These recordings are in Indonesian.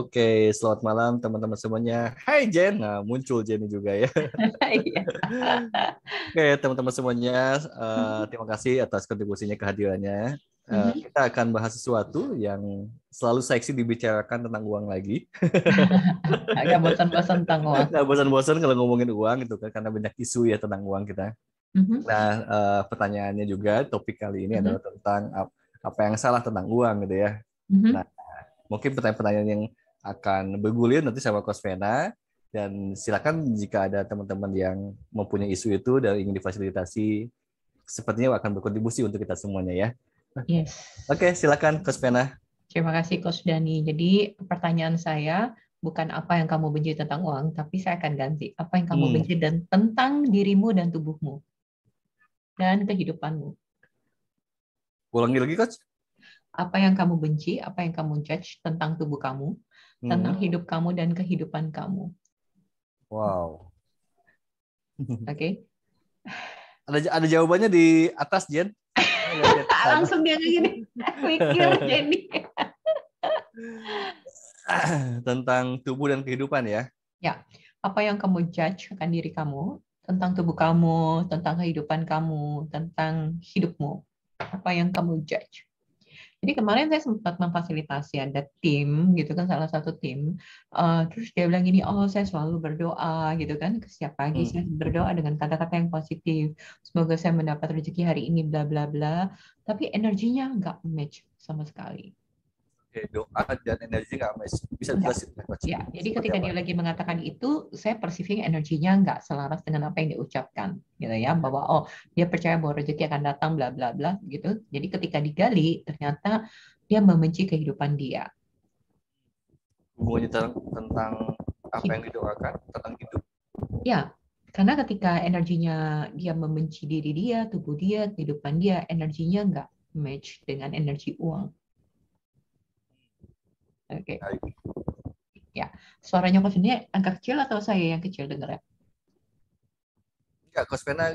Oke, selamat malam teman-teman semuanya. Hai Jen, nah muncul Jen juga ya. Iya. Oke, teman-teman semuanya, terima kasih atas kontribusinya kehadirannya. Mhm. Kita akan bahas sesuatu yang selalu seksi dibicarakan tentang uang lagi. Agak bosan-bosan tentang uang. Nggak bosan-bosan kalau ngomongin uang gitu kan, karena banyak isu ya tentang uang kita. Mhm. Nah, pertanyaannya juga topik kali ini adalah Mhm. tentang apa yang salah tentang uang gitu ya. Nah, Mhm. mungkin pertanyaan-pertanyaan yang akan bergulir nanti sama Coach Vena. Dan silakan jika ada teman-teman yang mempunyai isu itu dan ingin difasilitasi, sepertinya akan berkontribusi untuk kita semuanya ya. Yes. Oke, silakan Coach Vena. Terima kasih Coach Dani. Jadi pertanyaan saya bukan apa yang kamu benci tentang uang, tapi saya akan ganti. Apa yang kamu benci dan tentang dirimu dan tubuhmu dan kehidupanmu. Ulangi lagi Coach. Apa yang kamu benci, apa yang kamu judge tentang tubuh kamu, tentang hidup kamu dan kehidupan kamu. Wow. Oke? Ada jawabannya di atas Jen. Lihat ke sana. Langsung dia kayak gini. Mikir jadi. Tentang tubuh dan kehidupan ya. Ya, apa yang kamu judge akan diri kamu, tentang tubuh kamu, tentang kehidupan kamu, tentang hidupmu. Apa yang kamu judge. Jadi kemarin saya sempat memfasilitasi ada tim gitu kan, salah satu tim. Terus dia bilang gini, oh saya selalu berdoa gitu kan, setiap pagi saya berdoa dengan kata-kata yang positif. Semoga saya mendapat rezeki hari ini, bla bla bla. Tapi energinya nggak match sama sekali. Oke, doa dan energi nggak match. Bisa Enggak. jelasin Coach? Ya, jadi Seperti ketika apa? dia lagi mengatakan itu, saya perceiving energinya nggak selaras dengan apa yang dia ucapkan, gitu ya, bahwa oh dia percaya bahwa rezeki akan datang, bla bla bla, gitu. Jadi ketika digali, ternyata dia membenci kehidupan dia. Hubungannya tentang apa yang Hidup. didoakan, tentang hidup. Ya, karena ketika energinya dia membenci diri dia, tubuh dia, kehidupan dia, energinya nggak match dengan energi uang. Oke, ya. Suaranya Coach ini agak kecil atau saya yang kecil dengar ya? Enggak, Coach Vena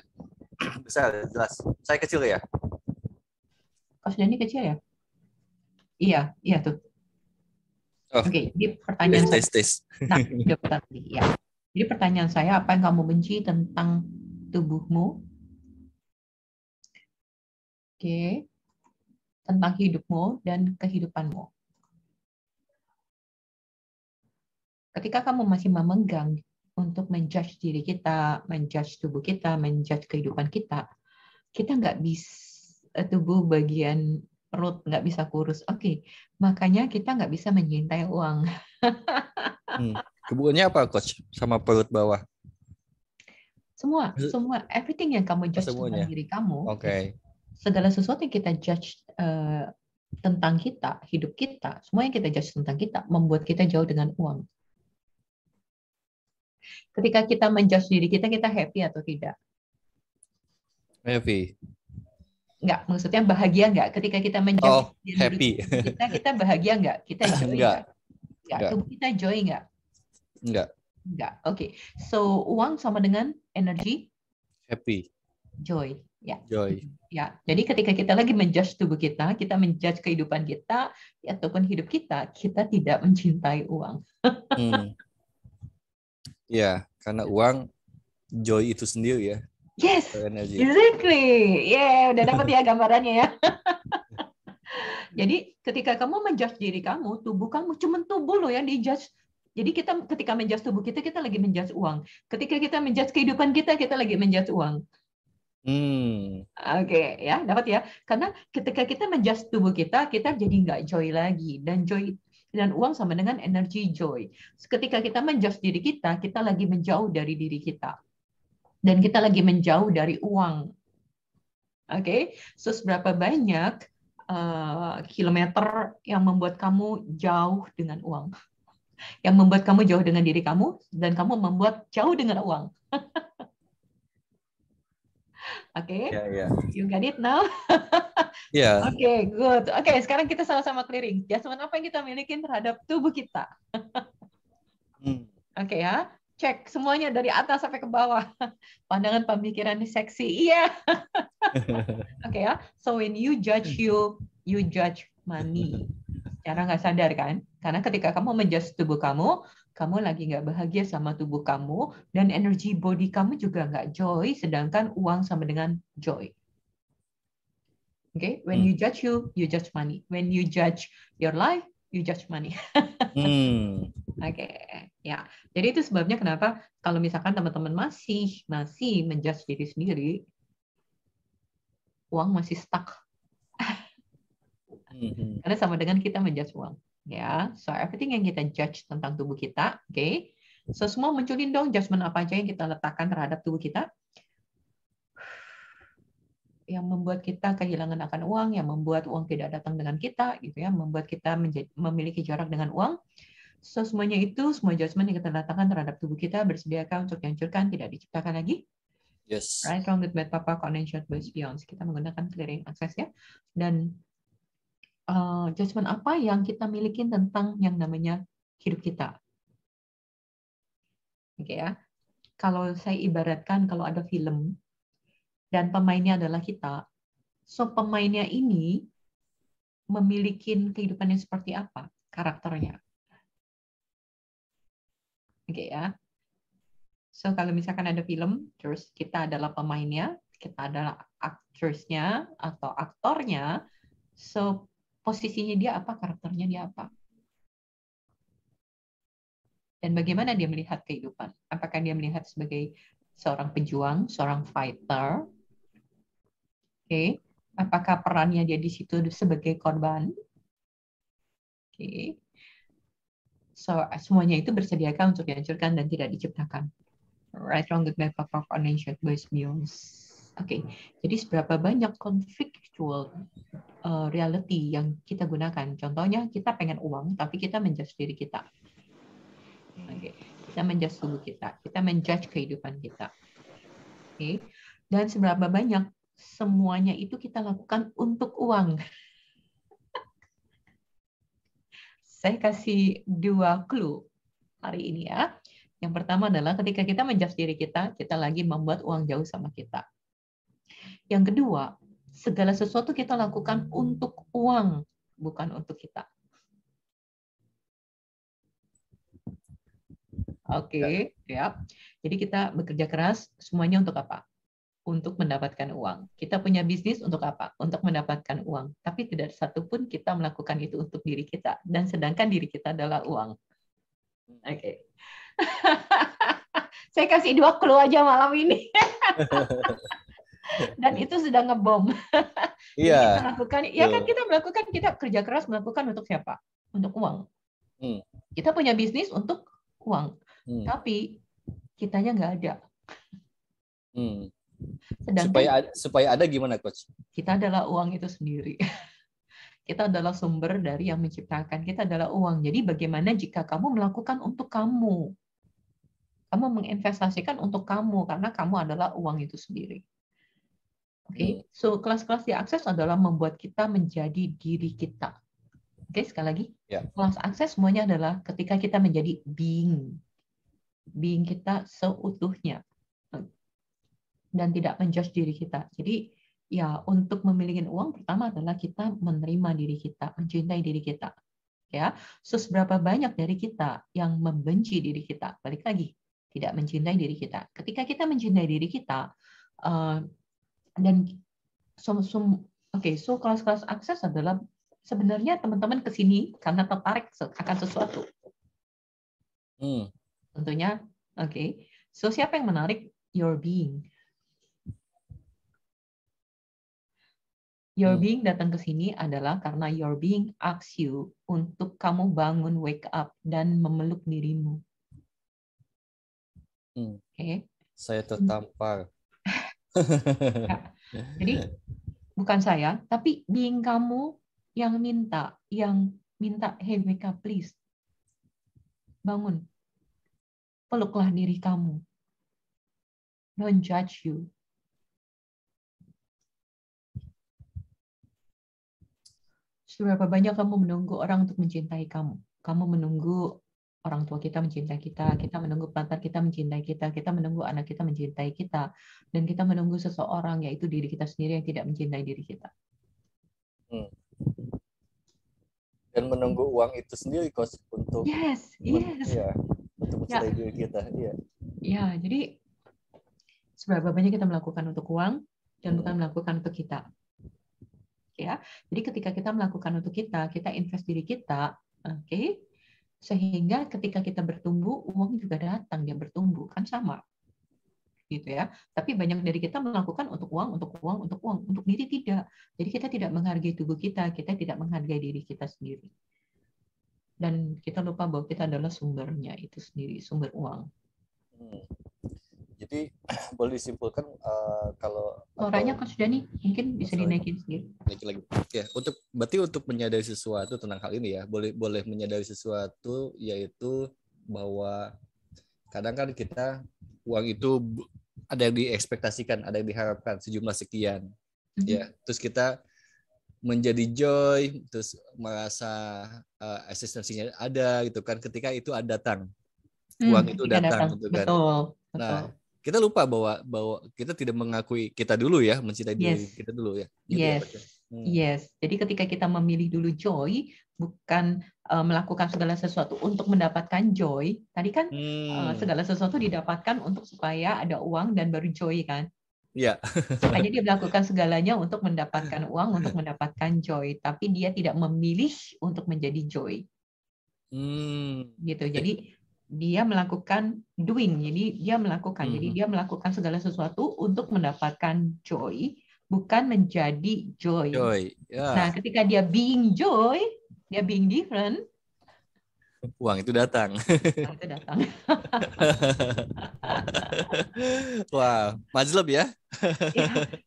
besar, jelas. Saya kecil ya. Coach ini kecil ya? Iya, iya tuh. Oh, Oke, jadi pertanyaan saya. tes. Nah, jawab tadi ya. Jadi pertanyaan saya, apa yang kamu benci tentang tubuhmu? Oke, tentang hidupmu dan kehidupanmu. Ketika kamu masih memegang untuk menjudge diri kita, menjudge tubuh kita, menjudge kehidupan kita nggak bisa tubuh bagian perut nggak bisa kurus. Oke, makanya kita nggak bisa mencintai uang. Hubungannya apa, Coach? Sama perut bawah? Semua, everything yang kamu judge tentang Semuanya. diri kamu, Oke. segala sesuatu yang kita judge tentang kita, hidup kita, semua yang kita judge tentang kita membuat kita jauh dengan uang. Ketika kita menjudge diri kita happy atau tidak? Heavy. Enggak, maksudnya bahagia enggak? Ketika kita menjudge Oh, diri happy. kita bahagia enggak? Kita joy enggak? Enggak. Enggak, Enggak. tubuh kita joy enggak? Enggak. Enggak. Oke. So, uang sama dengan energi Happy. joy. Ya. Joy. Ya, jadi ketika kita lagi menjudge tubuh kita menjudge kehidupan kita, ataupun hidup kita tidak mencintai uang. Ya, karena uang joy itu sendiri ya. Yes, Energi. exactly. Yeah, udah dapat ya gambarannya ya. Jadi ketika kamu menjudge diri kamu, tubuh kamu cuma tubuh loh yang dijudge. Jadi kita ketika menjudge tubuh kita lagi menjudge uang. Ketika kita menjudge kehidupan kita lagi menjudge uang. Oke, ya, dapat ya. Karena ketika kita menjudge tubuh kita jadi nggak joy lagi. Dan joy dan uang sama dengan energi joy. Ketika kita menjudge diri kita lagi menjauh dari diri kita. Dan kita lagi menjauh dari uang. Oke, so seberapa banyak kilometer yang membuat kamu jauh dengan uang, yang membuat kamu jauh dengan diri kamu, dan kamu membuat jauh dengan uang. Oke, you got it now? Oke, good. Oke, sekarang kita sama-sama clearing. Jasmine apa yang kita miliki terhadap tubuh kita? Oke ya, cek semuanya dari atas sampai ke bawah. Pandangan pemikiran seksi, iya. Oke ya, so when you judge you judge money. Secara nggak sadar kan? Karena ketika kamu menjudge tubuh kamu lagi nggak bahagia sama tubuh kamu, dan energi body kamu juga nggak joy, sedangkan uang sama dengan joy. Okay, when you judge you judge money. When you judge your life, you judge money. Oke, ya. Jadi itu sebabnya kenapa kalau misalkan teman-teman masih menjudge diri sendiri, uang masih stuck. Karena sama dengan kita menjudge uang. Ya, so everything yang kita judge tentang tubuh kita, okay? So semua munculin dong judgment apa aja yang kita letakkan terhadap tubuh kita, yang membuat kita kehilangan akan uang, yang membuat uang tidak datang dengan kita, gitu ya, membuat kita memiliki jarak dengan uang. So semuanya itu, semua judgment yang kita letakkan terhadap tubuh kita bersediakah untuk dihancurkan, tidak diciptakan lagi. Yes. Right, wrong, good, bad, papa, connection, boys, beyond. Kita menggunakan clearing access ya. Dan judgment apa yang kita miliki tentang yang namanya hidup kita. Oke ya. Kalau saya ibaratkan kalau ada film dan pemainnya adalah kita, so pemainnya ini memiliki kehidupan yang seperti apa karakternya. Oke ya. So kalau misalkan ada film, terus kita adalah pemainnya, kita adalah actress-nya atau aktornya, so posisinya dia apa, karakternya dia apa. Dan bagaimana dia melihat kehidupan. Apakah dia melihat sebagai seorang pejuang, seorang fighter? Oke. Apakah perannya dia di situ sebagai korban? Oke. So semuanya itu bersediakan untuk dihancurkan dan tidak diciptakan. Right, wrong, good, bad, pop, unanswered, boys, beyond. Oke, jadi seberapa banyak conflictual reality yang kita gunakan. Contohnya kita pengen uang, tapi kita menjudge diri kita. Oke, kita menjudge tubuh kita menjudge kehidupan kita. Oke, dan seberapa banyak semuanya itu kita lakukan untuk uang. Saya kasih 2 clue hari ini ya. Yang pertama adalah ketika kita menjudge diri kita lagi membuat uang jauh sama kita. Yang kedua, segala sesuatu kita lakukan untuk uang, bukan untuk kita. Oke, ya. Jadi kita bekerja keras semuanya untuk apa? Untuk mendapatkan uang. Kita punya bisnis untuk apa? Untuk mendapatkan uang. Tapi tidak satupun kita melakukan itu untuk diri kita. Dan sedangkan diri kita adalah uang. Oke. Saya kasih 2 clue aja malam ini. Dan itu sudah ngebom. Jadi kita lakukan, ya kan kita melakukan, kita kerja keras melakukan untuk siapa? Untuk uang. Kita punya bisnis untuk uang. Tapi kitanya nggak ada. Sedangkan, supaya ada gimana, Coach? Kita adalah uang itu sendiri. Kita adalah sumber dari yang menciptakan. Kita adalah uang. Jadi bagaimana jika kamu melakukan untuk kamu? Kamu menginvestasikan untuk kamu karena kamu adalah uang itu sendiri. Oke, so kelas-kelas di akses adalah membuat kita menjadi diri kita. Oke, sekali lagi. Kelas akses semuanya adalah ketika kita menjadi being kita seutuhnya dan tidak menjudge diri kita. Jadi ya untuk memiliki uang pertama adalah kita menerima diri kita, mencintai diri kita. Ya, so seberapa banyak dari kita yang membenci diri kita? Balik lagi, tidak mencintai diri kita. Ketika kita mencintai diri kita dan so kelas-kelas akses adalah sebenarnya teman-teman kesini karena tertarik akan sesuatu. Tentunya, oke. So siapa yang menarik? Your being. Your being datang ke sini adalah karena your being asks you untuk kamu bangun, wake up, dan memeluk dirimu. Oke. Saya tertampar. Ya. Jadi bukan saya, tapi being kamu yang minta, hey wake up please. Bangun. Peluklah diri kamu. Don't judge you. Seberapa banyak kamu menunggu orang untuk mencintai kamu? Kamu menunggu orang tua kita mencintai kita, kita menunggu partner kita mencintai kita menunggu anak kita mencintai kita, dan kita menunggu seseorang, yaitu diri kita sendiri yang tidak mencintai diri kita. Dan menunggu uang itu sendiri, Coach, untuk Yes. ya, untuk Ya. mencintai diri kita. Iya. Ya, jadi seberapa banyak kita melakukan untuk uang dan bukan melakukan untuk kita. Ya. Jadi ketika kita melakukan untuk kita invest diri kita, oke? Sehingga ketika kita bertumbuh, uang juga datang, dia bertumbuh, kan sama. Gitu ya. Tapi banyak dari kita melakukan untuk uang, untuk diri tidak. Jadi kita tidak menghargai tubuh kita tidak menghargai diri kita sendiri. Dan kita lupa bahwa kita adalah sumbernya itu sendiri, sumber uang. Jadi boleh disimpulkan kalau suaranya Coach Dani mungkin bisa dinaikin sedikit. Lagi. Ya, berarti untuk menyadari sesuatu tentang hal ini ya, boleh menyadari sesuatu, yaitu bahwa kadang kan kita uang itu ada yang diekspektasikan, ada yang diharapkan sejumlah sekian. Ya, terus kita menjadi joy, terus merasa eksistensinya ada gitu kan, ketika itu datang. Uang itu datang gitu kan. Betul. Nah, kita lupa bahwa kita tidak mengakui kita dulu ya, mencintai diri kita dulu ya. Gitu Yes. Jadi ketika kita memilih dulu joy, bukan melakukan segala sesuatu untuk mendapatkan joy. Tadi kan segala sesuatu didapatkan untuk supaya ada uang dan baru joy kan. Iya. Makanya dia melakukan segalanya untuk mendapatkan uang, untuk mendapatkan joy. Tapi dia tidak memilih untuk menjadi joy. Gitu. Jadi dia melakukan doing, jadi dia melakukan segala sesuatu untuk mendapatkan joy, bukan menjadi joy. Nah, ketika dia being joy, dia being different, uang itu datang. Wah, majlub ya.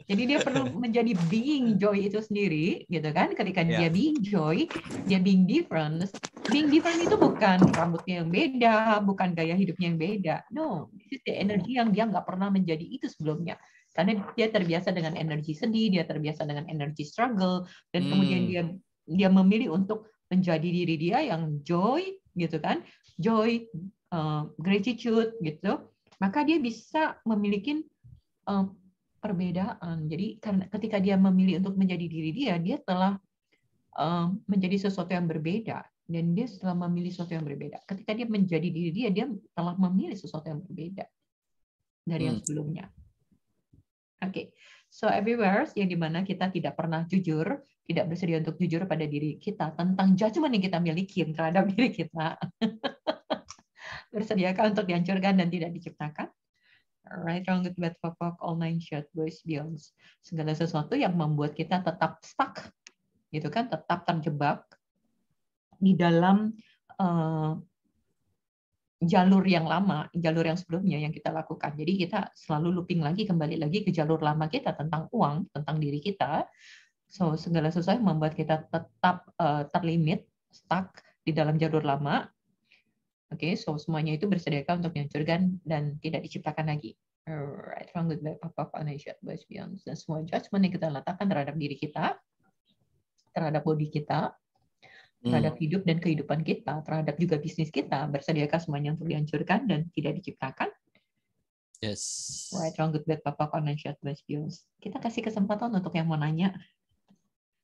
Jadi dia perlu menjadi being joy itu sendiri, gitu kan? Ketika dia being joy, dia being different. Being different itu bukan rambutnya yang beda, bukan gaya hidupnya yang beda. No, this is the energy yang dia nggak pernah menjadi itu sebelumnya. Karena dia terbiasa dengan energi sedih, dia terbiasa dengan energi struggle, dan kemudian dia memilih untuk menjadi diri dia yang joy, gitu kan? Joy, gratitude, gitu. Maka dia bisa memiliki perbedaan. Jadi karena ketika dia memilih untuk menjadi diri dia telah menjadi sesuatu yang berbeda, dan dia setelah memilih sesuatu yang berbeda. Ketika dia menjadi diri dia telah memilih sesuatu yang berbeda dari yang sebelumnya. Oke. So everywhere yang dimana kita tidak pernah jujur, tidak bersedia untuk jujur pada diri kita tentang judgment yang kita miliki terhadap diri kita. Bersediakah untuk dihancurkan dan tidak diciptakan? Right, wrong, good, bad, pokok, all nine short, boys, beyonds. Segala sesuatu yang membuat kita tetap stuck, gitu kan, tetap terjebak di dalam jalur yang lama, jalur yang sebelumnya yang kita lakukan. Jadi kita selalu looping lagi, kembali lagi ke jalur lama kita tentang uang, tentang diri kita. So segala sesuatu yang membuat kita tetap terlimit, stuck di dalam jalur lama. Oke, so semuanya itu bersediakah untuk dihancurkan dan tidak diciptakan lagi. Right, wrong, good, bad, pop, unanswered, boys, beyond. Dan semua judgment yang kita letakkan terhadap diri kita, terhadap body kita, terhadap hidup dan kehidupan kita, terhadap juga bisnis kita, bersediakah semuanya untuk dihancurkan dan tidak diciptakan? Yes. Right, wrong, good, bad, pop, unanswered, boys, beyond. Kita kasih kesempatan untuk yang mau nanya.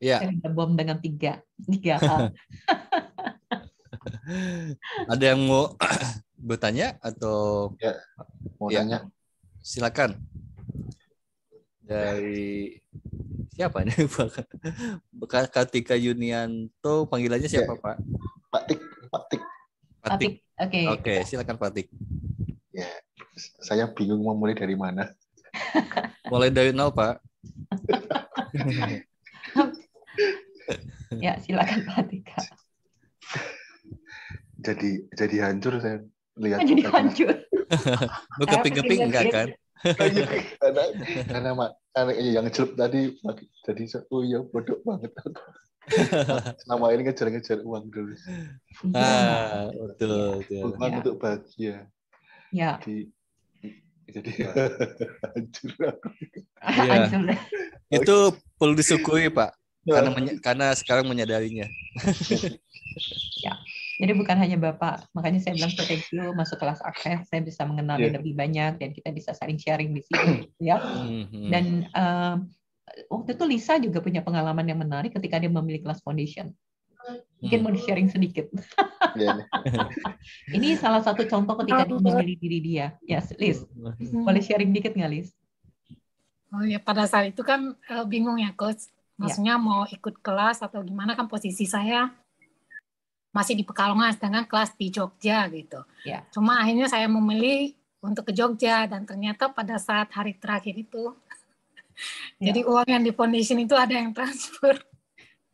Saya udah bom dengan tiga hal. Ada yang mau bertanya atau mau tanya? Silakan. Dari siapa nih Pak? Kartika Yunianto, panggilannya siapa Pak? Pak Tik. Oke, silakan Pak Tik. Ya, saya bingung mau mulai dari mana. Mulai dari nol Pak. Ya, silakan Pak Tika. Jadi hancur saya lihat. Jadi hancur. Lu keping-keping enggak kan? Karena yang celup tadi jadi bodoh banget. Selama ini ngejar uang dulu. Betul. Bukan untuk bahagia. Ya. Jadi hancur. Itu perlu disyukuri Pak. Karena sekarang menyadarinya. Ya. Jadi bukan hanya Bapak, makanya saya bilang thank you masuk kelas akses, saya bisa mengenali lebih banyak dan kita bisa saling sharing di sini, ya. Dan waktu itu Lisa juga punya pengalaman yang menarik ketika dia memilih kelas foundation. Mungkin mau di-sharing sedikit. Iya nih. Ini salah satu contoh ketika dia memilih diri dia. Yes, Liz. Boleh sharing dikit nggak, Liz? Oh ya, pada saat itu kan bingung ya, Coach. Maksudnya mau ikut kelas atau gimana, kan posisi saya masih di Pekalongan, sedangkan kelas di Jogja gitu. Ya. Cuma akhirnya saya memilih untuk ke Jogja, dan ternyata pada saat hari terakhir itu, jadi uang yang di foundation itu ada yang transfer.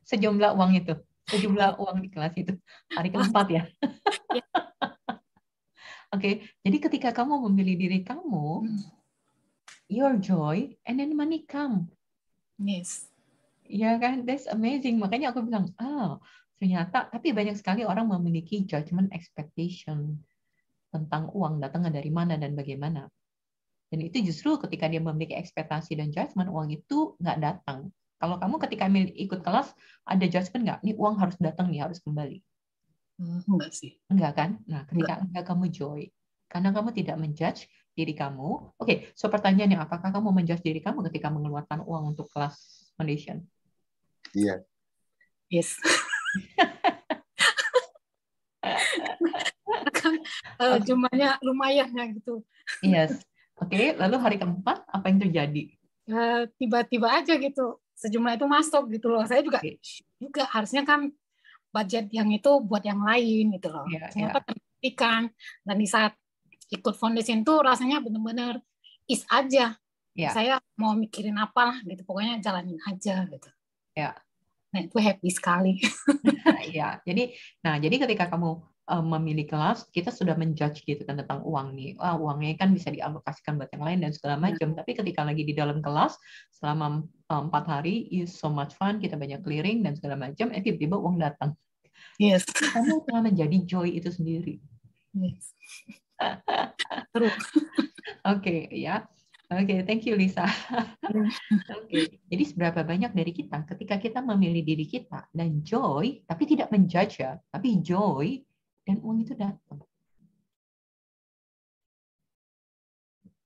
Sejumlah uang itu, sejumlah uang di kelas itu. Hari keempat ya. Oke, jadi ketika kamu memilih diri kamu, your joy, and then money come. Yes. Ya kan, that's amazing. Makanya aku bilang, ternyata, tapi banyak sekali orang memiliki judgment expectation tentang uang datangnya dari mana dan bagaimana. Dan itu justru ketika dia memiliki ekspektasi dan judgment, uang itu nggak datang. Kalau kamu ketika ikut kelas, ada judgment nggak? Nih uang harus datang nih, harus kembali. Enggak sih. Enggak kan? Nah, ketika enggak kamu joy, karena kamu tidak menjudge diri kamu. Oke, so pertanyaannya, apakah kamu menjudge diri kamu ketika mengeluarkan uang untuk kelas foundation? Iya. Yes. Kan jumlahnya lumayan ya gitu. Yes. Oke, lalu hari keempat apa yang terjadi? Tiba-tiba aja gitu sejumlah itu masuk gitu loh. Saya juga harusnya kan budget yang itu buat yang lain gitu loh. Ternyata terpikirkan, dan di saat ikut foundation tuh rasanya benar-benar is aja. Saya mau mikirin apa lah gitu, pokoknya jalanin aja gitu. Nah, itu happy sekali. Ya, jadi ketika kamu memilih kelas, kita sudah menjudge gitu kan tentang uang nih. Uangnya kan bisa dialokasikan buat yang lain dan segala macam. Tapi ketika lagi di dalam kelas selama 4 hari, is so much fun, kita banyak clearing dan segala macam, tiba-tiba uang datang. Yes. Kamu telah menjadi joy itu sendiri. Yes. Terus. Oke, ya. Oke, thank you Lisa. Oke, jadi seberapa banyak dari kita ketika kita memilih diri kita dan joy, tapi tidak menjudge ya, tapi joy, dan uang itu datang.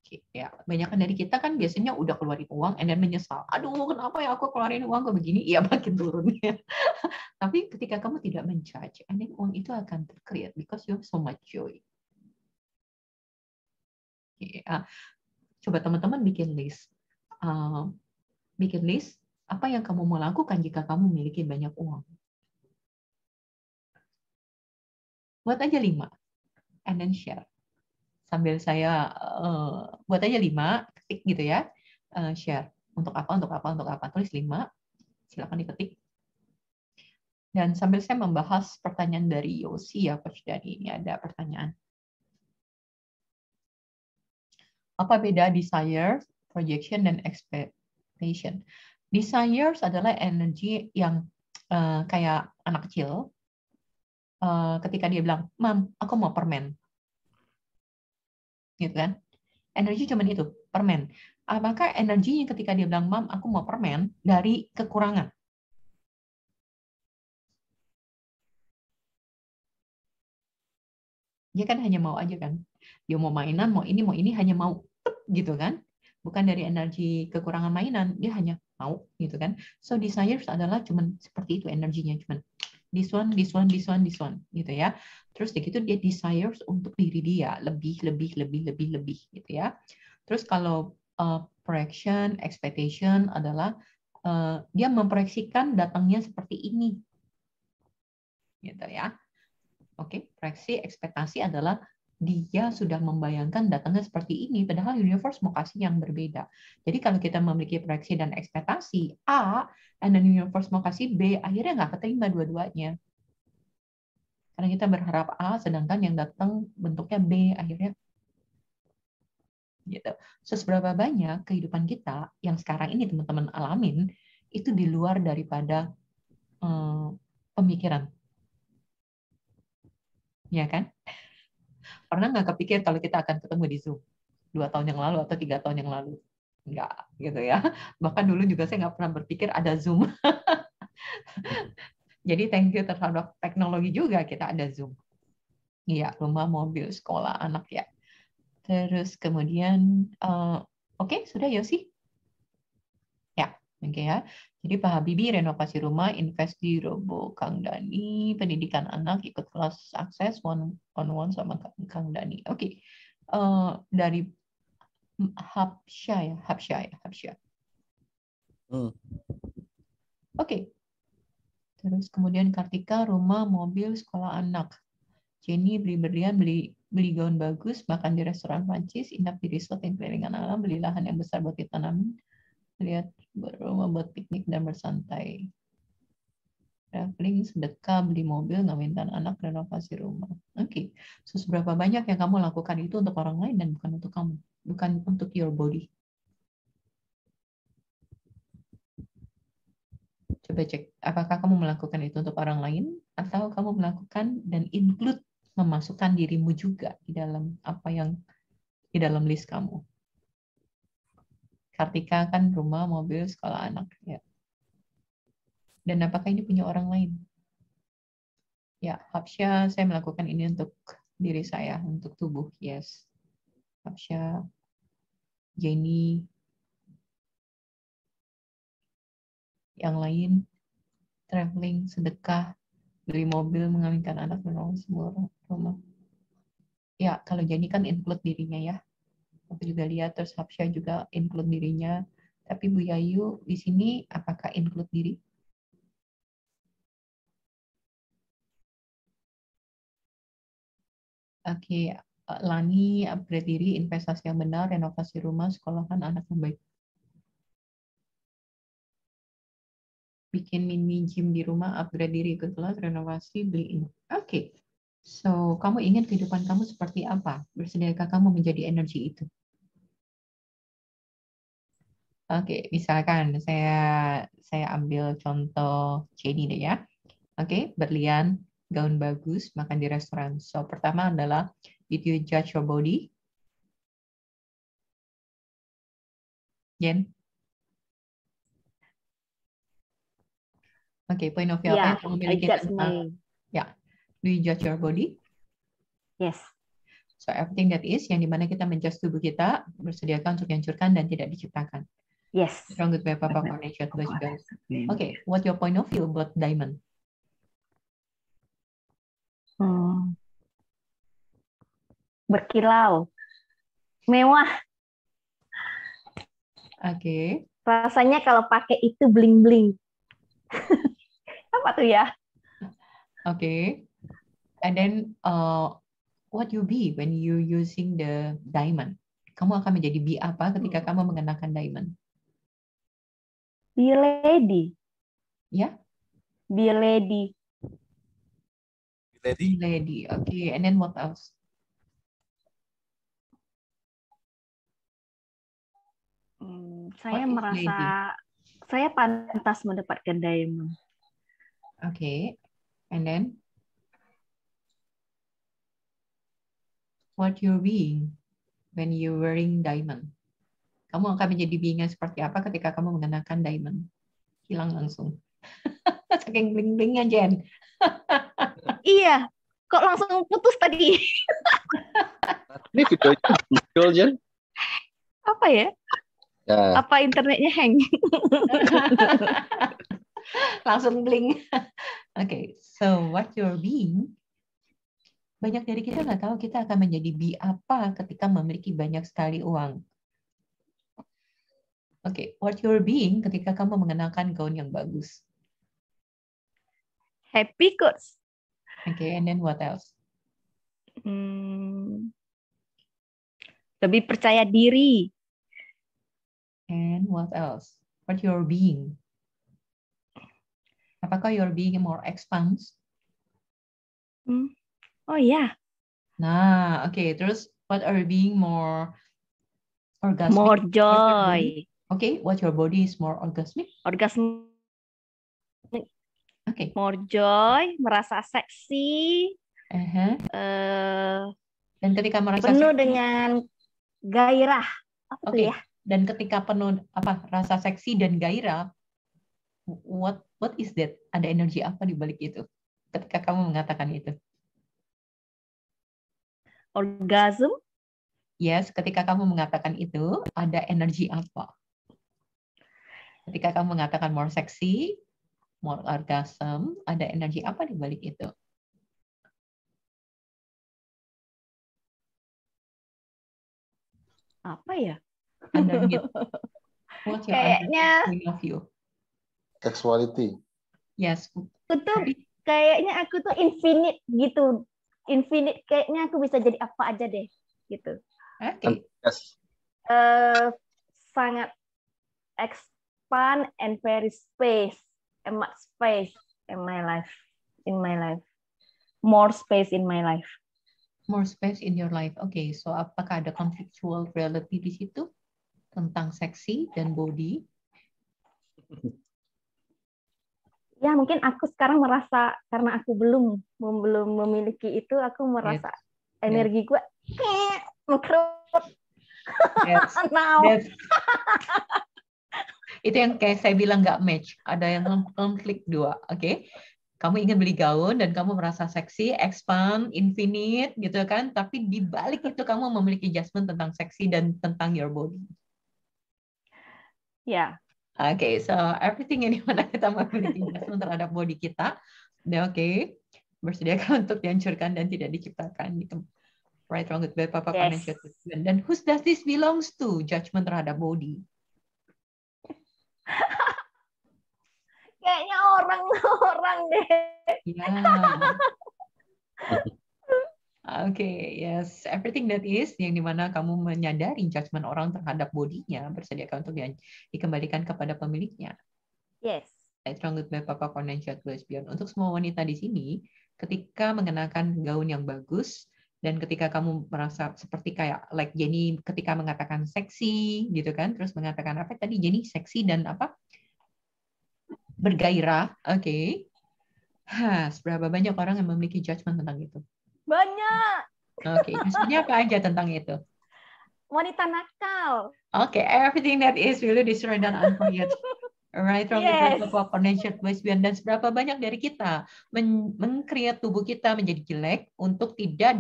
Oke, ya, kebanyakan dari kita kan biasanya udah keluarin uang and then menyesal. Aduh, kenapa ya aku keluarin uang kok begini? Iya, makin turun ya. Tapi ketika kamu tidak menjudge, and then uang itu akan tercreate because you have so much joy. Ya. Coba teman-teman bikin list. Bikin list apa yang kamu mau lakukan jika kamu memiliki banyak uang. Buat aja 5 and then share. Sambil saya buat aja 5, ketik gitu ya. Share. Untuk apa, untuk apa, untuk apa. Tulis 5, silakan diketik. Dan sambil saya membahas pertanyaan dari Yosi ya, Coach Dani. Ini ada pertanyaan. Apa beda desire, projection, dan expectation? Desires adalah energi yang kayak anak kecil. Ketika dia bilang, Mam, aku mau permen. Gitu kan? Energi cuma itu, permen. Apakah energinya ketika dia bilang, Mam, aku mau permen, dari kekurangan? Dia kan hanya mau aja kan. Dia mau mainan, mau ini, hanya mau. Gitu kan? Bukan dari energi kekurangan mainan, dia hanya mau. Gitu kan? So, desires adalah cuman seperti itu energinya. Cuman this one, this one, this one, this one. Gitu ya. Terus begitu dia desires untuk diri dia. Lebih. Gitu ya. Terus kalau projection, expectation adalah dia memproyeksikan datangnya seperti ini. Gitu ya. Oke, proyeksi, ekspektasi adalah dia sudah membayangkan datangnya seperti ini, padahal universe mau kasih yang berbeda. Jadi kalau kita memiliki proyeksi dan ekspektasi A, and then universe mau kasih B, akhirnya nggak keterima dua-duanya. Karena kita berharap A, sedangkan yang datang bentuknya B, akhirnya gitu. So, seberapa banyak kehidupan kita yang sekarang ini teman-teman alamin, itu di luar daripada pemikiran. Ya kan? Pernah nggak kepikir kalau kita akan ketemu di Zoom 2 tahun yang lalu atau 3 tahun yang lalu? Nggak, gitu ya. Bahkan dulu juga saya nggak pernah berpikir ada Zoom. Jadi thank you terhadap teknologi juga kita ada Zoom. Iya, rumah, mobil, sekolah, anak ya. Terus kemudian, oke, sudah Yosi? Ya, Oke ya. Jadi Pak Habibie renovasi rumah, invest di Robo Kang Dani, pendidikan anak, ikut kelas akses one on one sama Kang Dani. Oke. Dari Habsya. Oke. Terus kemudian Kartika, rumah, mobil, sekolah anak. Jenny beli berlian, beli gaun bagus, makan di restoran Prancis, inap di resort yang kelilingan alam, beli lahan yang besar buat ditanamin, lihat rumah buat piknik dan bersantai. Traveling, sedekah, beli mobil, ngawinkan anak, renovasi rumah. Oke. So, seberapa banyak yang kamu lakukan itu untuk orang lain dan bukan untuk kamu, bukan untuk your body. Coba cek, apakah kamu melakukan itu untuk orang lain atau kamu melakukan dan include memasukkan dirimu juga di dalam apa yang di dalam list kamu. Kartika kan rumah, mobil, sekolah anak, ya. Dan apakah ini punya orang lain? Ya, Habsya, saya melakukan ini untuk diri saya, untuk tubuh, yes. Habsya, Jenny, yang lain, traveling, sedekah, beli mobil, mengawinkan anak, menolong semua rumah. Ya, kalau Jenny kan include dirinya ya. Aku juga lihat, terus Habsya juga include dirinya. Tapi Bu Yayu di sini apakah include diri? Oke, Lani, upgrade diri, investasi yang benar, renovasi rumah, sekolahan anak yang baik. Bikin mini gym di rumah, upgrade diri, ikut kelas, renovasi, beli ini. Oke. So, kamu ingin kehidupan kamu seperti apa? Bersediakah kamu menjadi energi itu? Oke, misalkan saya ambil contoh Jenny deh ya. Oke, berlian, gaun bagus, makan di restoran. So, pertama adalah, did you judge your body? Jen? Oke, point of view apa yang kamu miliki tentang... Ya, do you judge your body? Yes. So, everything that is, yang dimana kita menjudge tubuh kita, bersediakan untuk dihancurkan dan tidak diciptakan. Yes. Strong good Papa for nature. Okay, what your point of view about diamond? Berkilau, mewah. Oke. Rasanya kalau pakai itu bling bling. Apa tuh ya? Oke. And then what you be when you using the diamond? Kamu akan menjadi be apa ketika kamu mengenakan diamond? Be lady. Ya? Be lady. Lady. Okay. And then what else? Saya merasa saya pantas mendapatkan diamond. Okay. And then what you're being when you wearing diamond? Kamu akan menjadi being seperti apa ketika kamu mengenakan diamond? Hilang langsung. Saking bling-blingnya, Jen. Iya. Kok langsung putus tadi? Ini videonya muncul, Jen. Apa ya? Ya. Apa internetnya hang? Langsung bling. Okay, so what you're being, banyak dari kita nggak tahu kita akan menjadi be apa ketika memiliki banyak sekali uang. Okay, what you're being ketika kamu mengenakan gaun yang bagus. Happy coach. Okay, and then what else? Lebih percaya diri. And what else? What you're being? Apakah you're being more expansive? Oh ya. Nah, okay. Terus what are you being more orgasmic? More joy. Okay, what your body is more orgasmic? Orgasmic. Okay. More joy, merasa seksi. Dan ketika merasa penuh seksi, dengan gairah. Apa tuh ya? Dan ketika penuh rasa seksi dan gairah, what is that? Ada energi apa di balik itu? Ketika kamu mengatakan itu? Orgasm? Yes, ketika kamu mengatakan itu, ada energi apa? Ketika kamu mengatakan more sexy, more orgasm, ada energi apa di balik itu? Apa ya? Underneath. What's your Kayaknya point of view? Sexuality. Yes. Kayaknya aku tuh infinite gitu. Infinite, kayaknya aku bisa jadi apa aja deh gitu. Okay. Yes. Sangat expand and very space and much space in my life. More space in my life. More space in your life. Okay, so apakah ada conflictual reality di situ tentang seksi dan body? Ya, mungkin aku sekarang merasa karena aku belum memiliki itu, aku merasa energi gue mengkerut. Now. Itu yang kayak saya bilang nggak match. Ada yang konflik dua, oke? Kamu ingin beli gaun dan kamu merasa seksi, expand, infinite, gitu kan? Tapi di balik itu kamu memiliki judgment tentang seksi dan tentang your body. Ya. Yeah. Oke, so everything yang dimana kita memiliki judgment terhadap body kita, oke, bersediakan untuk dihancurkan dan tidak diciptakan gitu. Right, wrong, good, bad, papa, financial, dan who does this belongs to? Judgment terhadap body. Kayaknya orang deh. Ya. Oke, yes, everything that is yang dimana kamu menyadari judgment orang terhadap bodinya bersediakan untuk dikembalikan kepada pemiliknya. Yes. Strong good bad papa financial lesbian. Untuk semua wanita di sini, ketika mengenakan gaun yang bagus dan ketika kamu merasa seperti kayak like Jenny ketika mengatakan seksi gitu kan, terus mengatakan apa tadi Jenny seksi dan apa? Bergairah, oke. Seberapa banyak orang yang memiliki judgment tentang itu? Banyak. Oke, judgment-nya apa aja tentang itu? Wanita nakal. Oke, everything that is really destroyed and unforget. Right, wrong, potential lesbian. Dan seberapa banyak dari kita meng-create tubuh kita menjadi jelek untuk tidak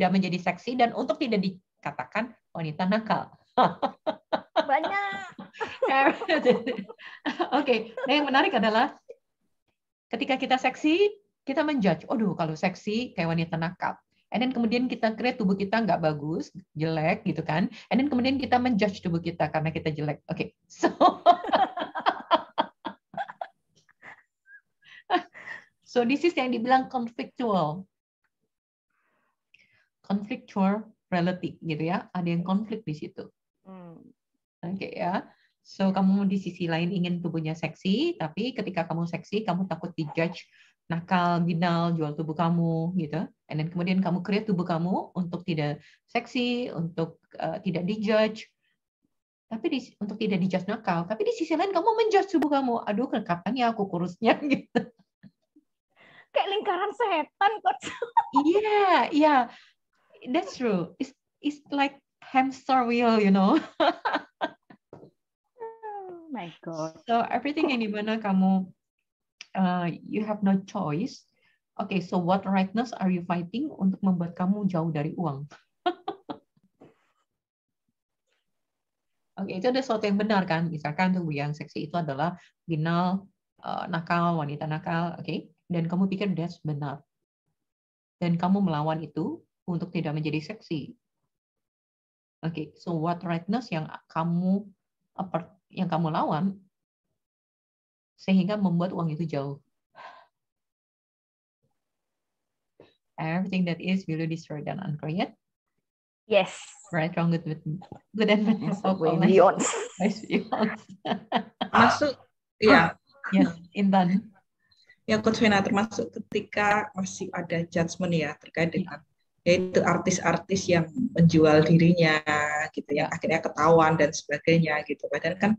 menjadi seksi dan untuk tidak dikatakan wanita nakal. Banyak. Oke, nah yang menarik adalah ketika kita seksi, kita menjudge, aduh kalau seksi kayak wanita nakal. And then kemudian kita create tubuh kita nggak bagus, jelek gitu kan. And then kemudian kita menjudge tubuh kita karena kita jelek. Oke, so so this is yang dibilang conflictual reality gitu ya. Ada yang konflik di situ. Oke ya. So kamu di sisi lain ingin tubuhnya seksi, tapi ketika kamu seksi, kamu takut dijudge nakal, binal, jual tubuh kamu gitu. And then kemudian kamu create tubuh kamu untuk tidak seksi, untuk tidak dijudge. Tapi untuk tidak dijudge nakal, tapi di sisi lain kamu menjudge tubuh kamu. Aduh, kapan ya aku kurusnya gitu. Kayak lingkaran setan kok. Iya, yeah. That's true. It's like hamster wheel, you know. Oh my God. So everything yang dimana kamu you have no choice. Okay, so what rightness are you fighting untuk membuat kamu jauh dari uang? Oke, itu ada sesuatu yang benar kan? Misalkan tubuh yang seksi itu adalah binal, nakal, wanita nakal, oke? Dan kamu pikir that's benar. Dan kamu melawan itu untuk tidak menjadi seksi. Oke, so what rightness yang kamu lawan sehingga membuat uang itu jauh. Everything that is will be destroyed and uncreated. Yes. Right, wrong, good and bad. Beyond. Masuk, ya. Yes, Intan. Ya, Coach Vena, termasuk ketika masih ada judgement ya terkait dengan yaitu artis-artis yang menjual dirinya gitu ya, akhirnya ketahuan dan sebagainya gitu. Padahal kan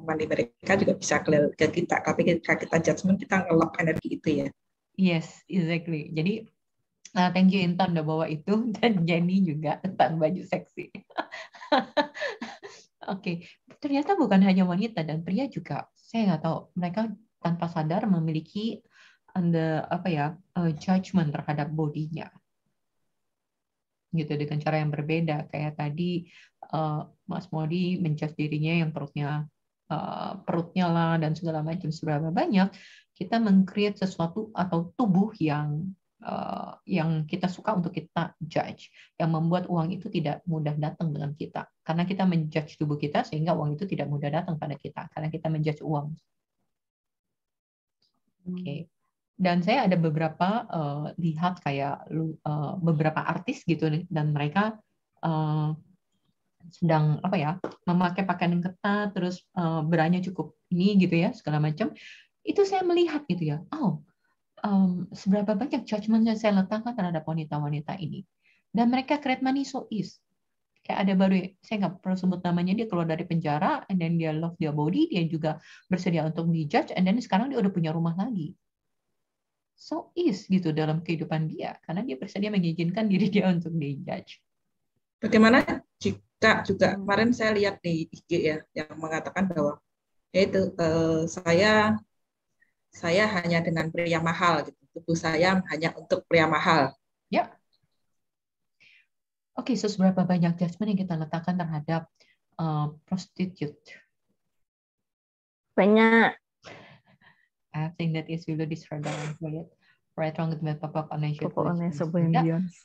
money mereka juga bisa ke kita, tapi ketika kita judgement kita ngelok energi itu ya. Yes, exactly. Jadi thank you Intan udah bawa itu dan Jenny juga tentang baju seksi. Oke, ternyata bukan hanya wanita dan pria juga. Saya nggak tahu mereka tanpa sadar memiliki judgment terhadap bodinya. Gitu dengan cara yang berbeda. Kayak tadi Mas Modi menjudge dirinya yang perutnya perutnya lah dan segala macam, seberapa banyak kita meng-create sesuatu atau tubuh yang kita suka untuk kita judge, yang membuat uang itu tidak mudah datang dengan kita. Karena kita menjudge tubuh kita, sehingga uang itu tidak mudah datang pada kita, karena kita menjudge uang. Oke. Dan saya ada beberapa lihat kayak beberapa artis gitu, dan mereka sedang memakai pakaian yang ketat, terus beranya cukup ini gitu ya, segala macam. Itu saya melihat gitu ya, seberapa banyak judgment yang saya letakkan terhadap wanita-wanita ini. Dan mereka create money so easy. Kayak ada baru, saya nggak perlu sebut namanya, dia keluar dari penjara, and then dia love their body, dia juga bersedia untuk dijudge, and then sekarang dia udah punya rumah lagi. So easy gitu dalam kehidupan dia, karena dia bersedia mengizinkan diri dia untuk dijudge. Bagaimana jika juga kemarin saya lihat di IG ya, yang mengatakan bahwa yaitu saya hanya dengan pria mahal, gitu. Tubuh saya hanya untuk pria mahal. Ya. Oke, so seberapa banyak judgment yang kita letakkan terhadap prostitute? Banyak. I think that is really disregard. Right, wrong with pop-up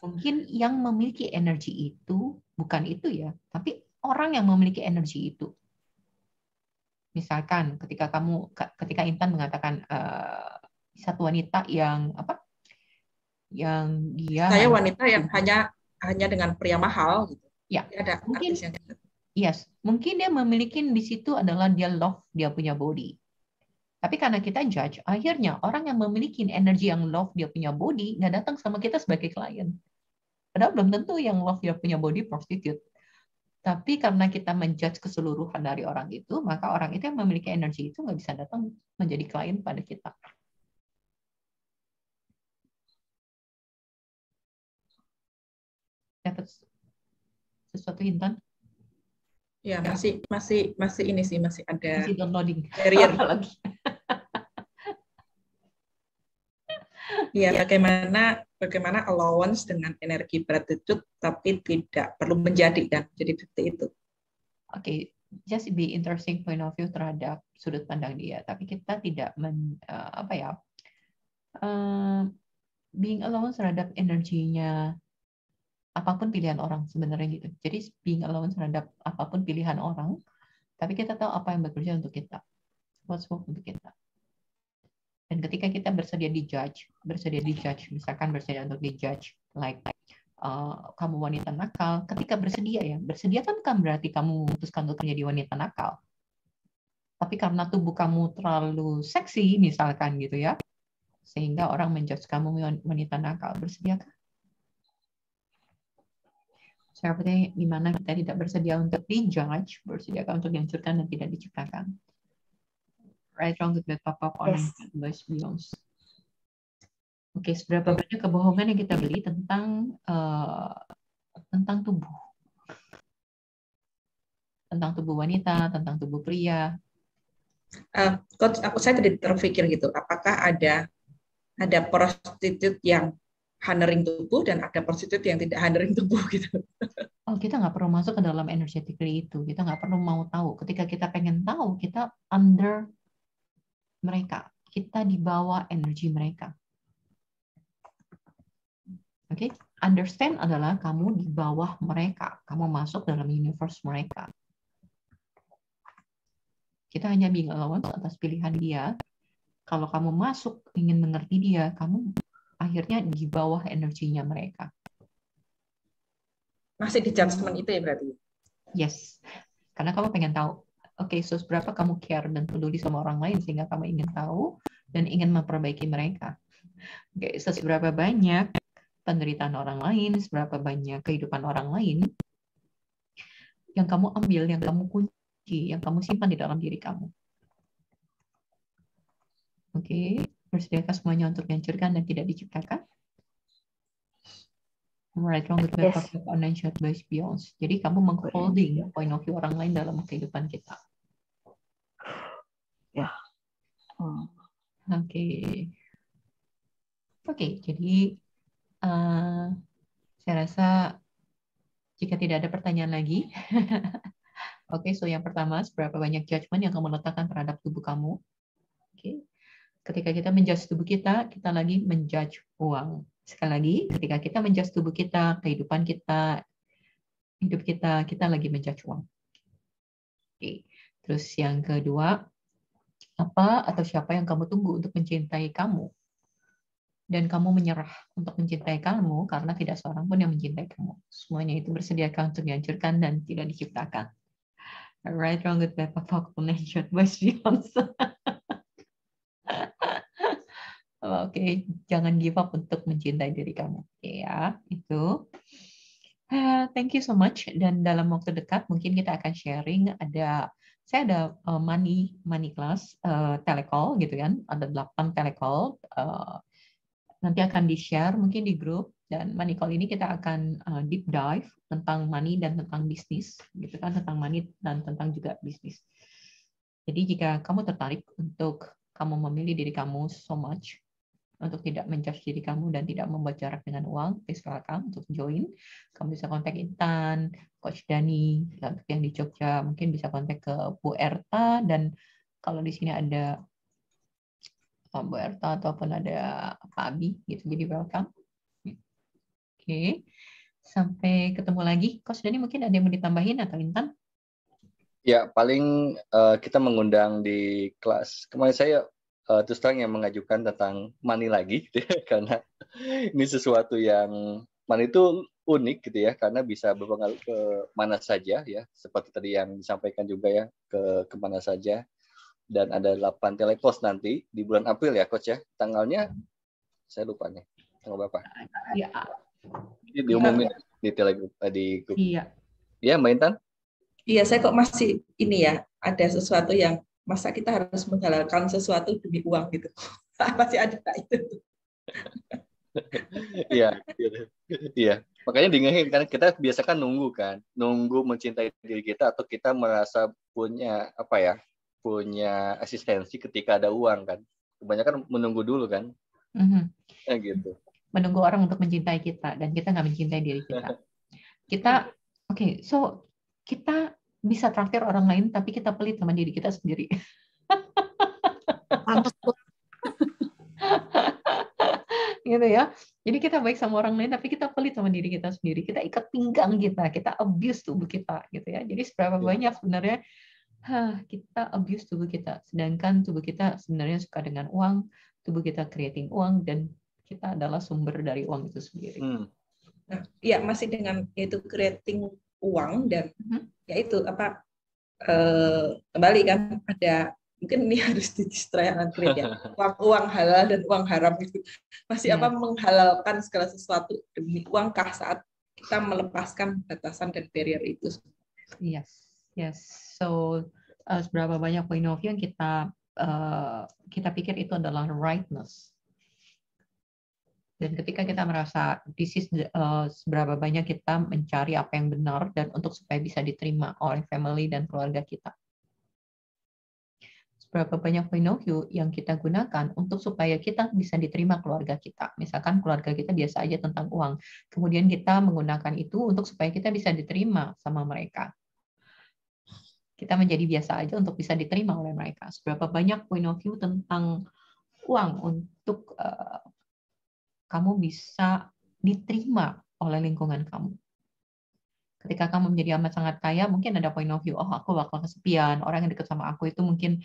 mungkin yang memiliki energi itu bukan itu ya, tapi orang yang memiliki energi itu. Misalkan ketika Intan mengatakan satu wanita yang yang dia saya wanita yang hanya dengan pria mahal gitu. Ya, ada mungkin mungkin dia memiliki di situ adalah dia love dia punya body. Tapi karena kita judge, akhirnya orang yang memiliki energi yang love dia punya body nggak datang sama kita sebagai klien. Padahal belum tentu yang love dia punya body prostitute. Tapi karena kita menjudge keseluruhan dari orang itu, maka orang itu yang memiliki energi itu nggak bisa datang menjadi klien pada kita. Dapat sesuatu, Intan? Ya, masih ini sih, masih ada masih downloading barrier. Lagi. Ya, bagaimana allowance dengan energi gratitude tapi tidak perlu menjadi kan. Jadi seperti itu. Oke, just be interesting point of view terhadap sudut pandang dia, tapi kita tidak being allowance terhadap energinya apapun pilihan orang sebenarnya gitu. Jadi being allowance terhadap apapun pilihan orang, tapi kita tahu apa yang bekerja untuk kita, what's work untuk kita. Dan ketika kita bersedia dijudge, misalkan bersedia untuk dijudge, like kamu wanita nakal, ketika bersedia kan bukan berarti kamu memutuskan untuk menjadi wanita nakal. Tapi karena tubuh kamu terlalu seksi, misalkan gitu ya, sehingga orang menjudge kamu wanita nakal, bersediakah? Seperti di mana kita tidak bersedia untuk dijudge, bersediakah untuk dihancurkan dan tidak diciptakan. Right, wrong, good, bad, pop-up, online, advice, beyond. Oke, seberapa banyak kebohongan yang kita beli tentang tubuh, tentang tubuh wanita, tentang tubuh pria. Coach, saya tadi terpikir gitu, apakah ada prostitut yang honoring tubuh dan ada prostitut yang tidak honoring tubuh gitu. Oh, kita nggak perlu masuk ke dalam energetically itu, kita nggak perlu mau tahu. Ketika kita pengen tahu, kita under mereka, kita di bawah energi mereka. Oke, understand adalah kamu di bawah mereka, kamu masuk dalam universe mereka. Kita hanya being allowance atas pilihan dia. Kalau kamu masuk ingin mengerti dia, kamu akhirnya di bawah energinya mereka. Masih di judgment itu ya berarti? Yes, karena kamu pengen tahu. Oke, so seberapa kamu care dan peduli sama orang lain sehingga kamu ingin tahu dan ingin memperbaiki mereka. Oke, so seberapa banyak penderitaan orang lain, seberapa banyak kehidupan orang lain yang kamu ambil, yang kamu kunci, yang kamu simpan di dalam diri kamu. Oke, bersediakah semuanya untuk dihancurkan dan tidak diciptakan? Right, wrong, good, bad, perfect, online, short, base, beyond. Jadi kamu mengholding point of view orang lain dalam kehidupan kita. Ya. Oke, jadi saya rasa jika tidak ada pertanyaan lagi, Oke, so yang pertama, seberapa banyak judgment yang kamu letakkan terhadap tubuh kamu. Oke. Ketika kita menjudge tubuh kita lagi menjudge uang. Sekali lagi, ketika kita menjudge tubuh kita, kehidupan kita, hidup kita lagi menjudge uang. Oke. Terus yang kedua, apa atau siapa yang kamu tunggu untuk mencintai kamu? Dan kamu menyerah untuk mencintai kamu karena tidak seorang pun yang mencintai kamu. Semuanya itu bersediakan untuk dihancurkan dan tidak diciptakan. Right, wrong, good, bad, powerful, nature, boys, beyond. Oke, jangan give up untuk mencintai diri kamu. Ya, itu. Thank you so much. Dan dalam waktu dekat mungkin kita akan sharing. Saya ada money class telecall gitu kan. Ada 8 telecall. Nanti akan di-share mungkin di grup. Dan money call ini kita akan deep dive tentang money dan tentang bisnis, gitu kan, tentang money dan tentang juga bisnis. Jadi jika kamu tertarik untuk kamu memilih diri kamu so much, untuk tidak menjudge diri kamu dan tidak membuat jarak dengan uang, please welcome untuk join. Kamu bisa kontak Intan, Coach Dani, untuk yang di Jogja mungkin bisa kontak ke Bu Erta, dan kalau di sini ada Bu Erta ataupun ada Pak Abi, gitu. Jadi welcome. Oke, sampai ketemu lagi. Coach Dani mungkin ada yang mau ditambahin atau Intan? Ya, paling kita mengundang di kelas. Kemarin saya terus terang yang mengajukan tentang money lagi, gitu ya, karena ini sesuatu yang money itu unik gitu ya, karena bisa berpengaruh ke mana saja ya, seperti tadi yang disampaikan juga ya, ke mana saja. Dan ada 8 telekos nanti di bulan April ya, Coach ya. Tanggalnya saya lupa nih. Tanggal berapa? Iya. Ini diumumin di Telegram di grup. Iya. Ya, Mbak Intan? Iya, saya kok masih ini ya, ada sesuatu yang masa kita harus menghalalkan sesuatu demi uang gitu. Masih ada itu. Iya, iya. Makanya diingetin kan, kita biasakan nunggu mencintai diri kita, atau kita merasa punya punya eksistensi ketika ada uang kan. Kebanyakan menunggu dulu kan. Ya gitu. Menunggu orang untuk mencintai kita, dan kita nggak mencintai diri kita. So kita bisa traktir orang lain, tapi kita pelit sama diri kita sendiri. Gitu ya. Jadi kita baik sama orang lain, tapi kita pelit sama diri kita sendiri. Kita ikat pinggang kita abuse tubuh kita, gitu ya. Jadi seberapa banyak sebenarnya kita abuse tubuh kita, sedangkan tubuh kita sebenarnya suka dengan uang, tubuh kita creating uang, dan kita adalah sumber dari uang itu sendiri. Nah, ya masih dengan yaitu creating uang, dan yaitu kembali kan ada mungkin ini harus didistraykan ya, uang halal dan uang haram itu masih menghalalkan segala sesuatu demi uangkah saat kita melepaskan batasan dan barrier itu. Yes. So seberapa banyak point of view yang kita pikir itu adalah rightness. Dan ketika kita merasa seberapa banyak kita mencari apa yang benar dan untuk supaya bisa diterima oleh family dan keluarga kita. Seberapa banyak point of view yang kita gunakan untuk supaya kita bisa diterima keluarga kita. Misalkan keluarga kita biasa aja tentang uang. Kemudian kita menggunakan itu untuk supaya kita bisa diterima sama mereka. Kita menjadi biasa aja untuk bisa diterima oleh mereka. Seberapa banyak point of view tentang uang untuk kamu bisa diterima oleh lingkungan kamu. Ketika kamu menjadi amat sangat kaya, mungkin ada point of view, aku bakal kesepian, orang yang dekat sama aku itu mungkin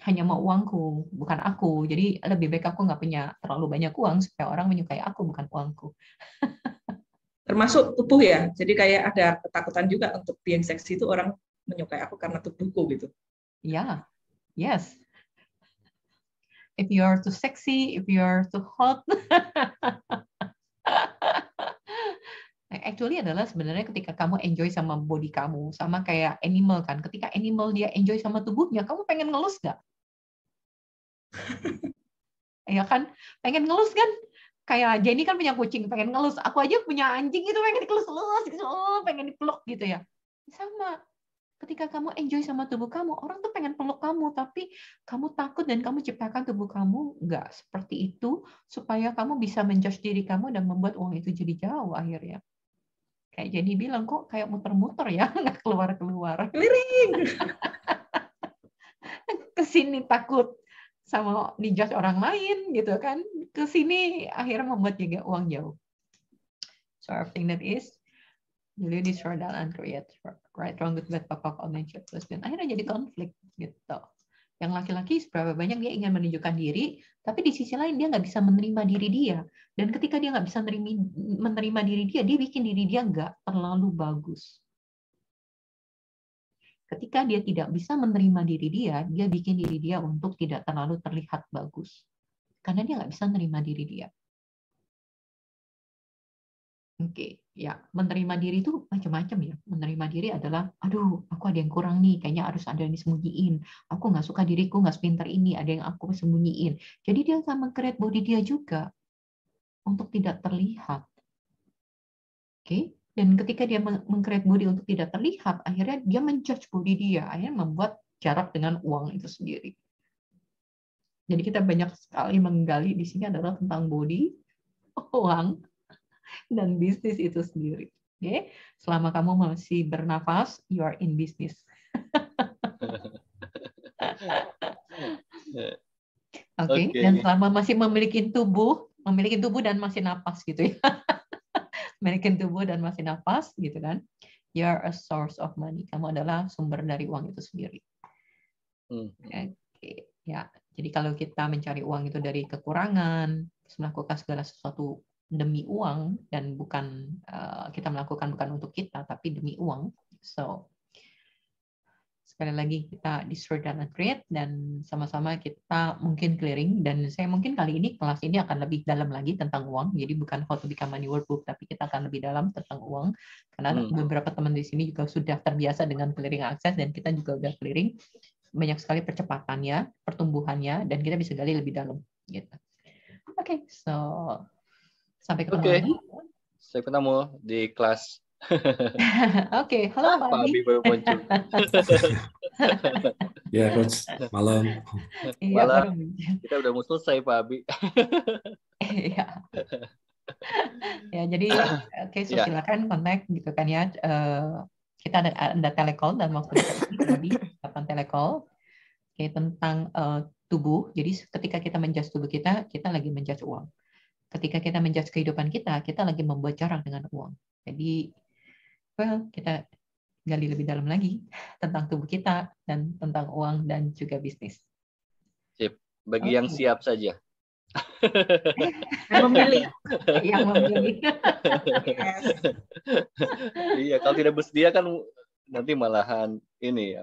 hanya mau uangku, bukan aku. Jadi lebih baik aku nggak punya terlalu banyak uang supaya orang menyukai aku, bukan uangku. Termasuk tubuh ya, jadi kayak ada ketakutan juga untuk being seksi itu orang menyukai aku karena tubuhku gitu. Ya, yes. If you are too sexy, if you are too hot. Actually adalah sebenarnya ketika kamu enjoy sama body kamu, sama kayak animal kan. Ketika animal dia enjoy sama tubuhnya, kamu pengen ngelus nggak? Ya kan? Pengen ngelus kan? Kayak Jenny kan punya kucing, pengen ngelus. Aku aja punya anjing itu pengen dikelus-kelus, pengen dipeluk gitu ya. Sama. Ketika kamu enjoy sama tubuh kamu, orang tuh pengen peluk kamu, tapi kamu takut dan kamu ciptakan tubuh kamu nggak seperti itu, supaya kamu bisa menjudge diri kamu dan membuat uang itu jadi jauh akhirnya. Kayak Jenny bilang, kok kayak muter-muter ya, nggak keluar-keluar. Keliling. Kesini takut sama dijudge orang lain gitu kan. Kesini akhirnya membuat juga uang jauh. So I think that is really destroy that and create right, wrong, good, bad, papa, online chat, dan akhirnya jadi konflik gitu. Yang laki-laki seberapa banyak dia ingin menunjukkan diri, tapi di sisi lain dia nggak bisa menerima diri dia. Dan ketika dia nggak bisa menerima diri dia bikin diri dia nggak terlalu bagus. Ketika dia tidak bisa menerima diri dia bikin diri dia untuk tidak terlalu terlihat bagus. Karena dia nggak bisa menerima diri dia. Oke, ya, menerima diri itu macam-macam ya. Menerima diri adalah, aduh, aku ada yang kurang nih, kayaknya harus ada yang disembunyiin. Aku nggak suka diriku, nggak sepintar ini, ada yang aku sembunyiin. Jadi dia akan meng-create body dia juga untuk tidak terlihat. Oke, dan ketika dia meng-create body untuk tidak terlihat, akhirnya dia menjudge body dia, akhirnya membuat jarak dengan uang itu sendiri. Jadi kita banyak sekali menggali di sini adalah tentang body, uang, dan bisnis itu sendiri. Oke, selama kamu masih bernafas, you are in business. Oke, dan selama masih memiliki tubuh dan masih napas gitu ya. Memiliki tubuh dan masih napas gitu kan. You are a source of money. Kamu adalah sumber dari uang itu sendiri. Oke, ya. Jadi kalau kita mencari uang itu dari kekurangan, terus melakukan segala sesuatu demi uang dan bukan kita melakukan bukan untuk kita tapi demi uang. So sekali lagi kita destroy dan create dan sama-sama kita mungkin clearing, dan saya mungkin kali ini kelas ini akan lebih dalam lagi tentang uang. Jadi bukan how to become money workbook, tapi kita akan lebih dalam tentang uang karena beberapa teman di sini juga sudah terbiasa dengan clearing akses dan kita juga udah clearing banyak sekali percepatannya, pertumbuhannya, dan kita bisa gali lebih dalam gitu. Oke, so sampai ketemu lagi. Sampai ketemu di kelas. Oke, halo Pak Abi. baru muncul. Ya, Coach. Malam. Iya, malam. Kita udah mau selesai, Pak Abi. Iya. Ya, jadi oke, so silakan kontak gitu kan ya. Kita ada telecall dan waktu tadi kapan telecall. Oke, tentang tubuh. Jadi ketika kita menjudge tubuh kita lagi menjudge uang. Ketika kita menjudge kehidupan kita lagi membuat jarak dengan uang. Jadi, kita gali lebih dalam lagi tentang tubuh kita dan tentang uang dan juga bisnis. Sip. Bagi yang siap saja. Yang memilih. Yang memilih. Iya, kalau tidak bersedia kan nanti malahan ini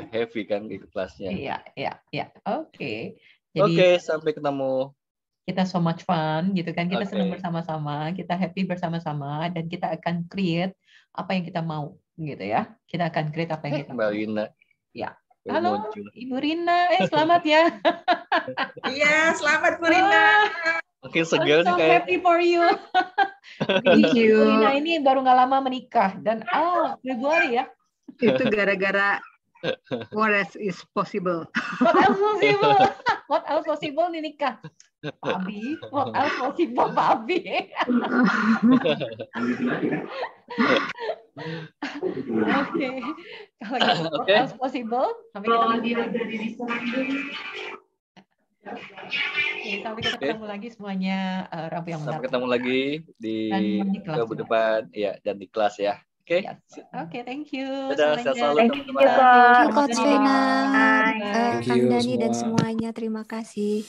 heavy kan di kelasnya. Iya. Oke. Oke, sampai ketemu. Kita so much fun gitu kan, kita senang bersama-sama, kita happy bersama-sama, dan kita akan create apa yang kita mau gitu ya. Kita akan create apa yang kita Mbak Rina. Ya. Halo Ibu Rina, selamat ya. Iya, selamat Bu Rina. Makin segar so kayak. Happy for you. Thank you. Bu Rina ini baru nggak lama menikah dan Februari ya. Itu gara-gara what else is possible. What else possible? What else possible nih nikah? Pak Abi, what else possible Pak Abi? Oke. Kalau gitu, what else possible? Sampai kita ketemu lagi semuanya Rabu yang mendatang. Sampai ketemu lagi di Rabu depan ya, dan di kelas ya. Oke. Oke, thank you. Dadah, sehat selalu teman-teman. Thank you Coach Vena, Thank Kang you Dani dan semua. semuanya. Terima kasih.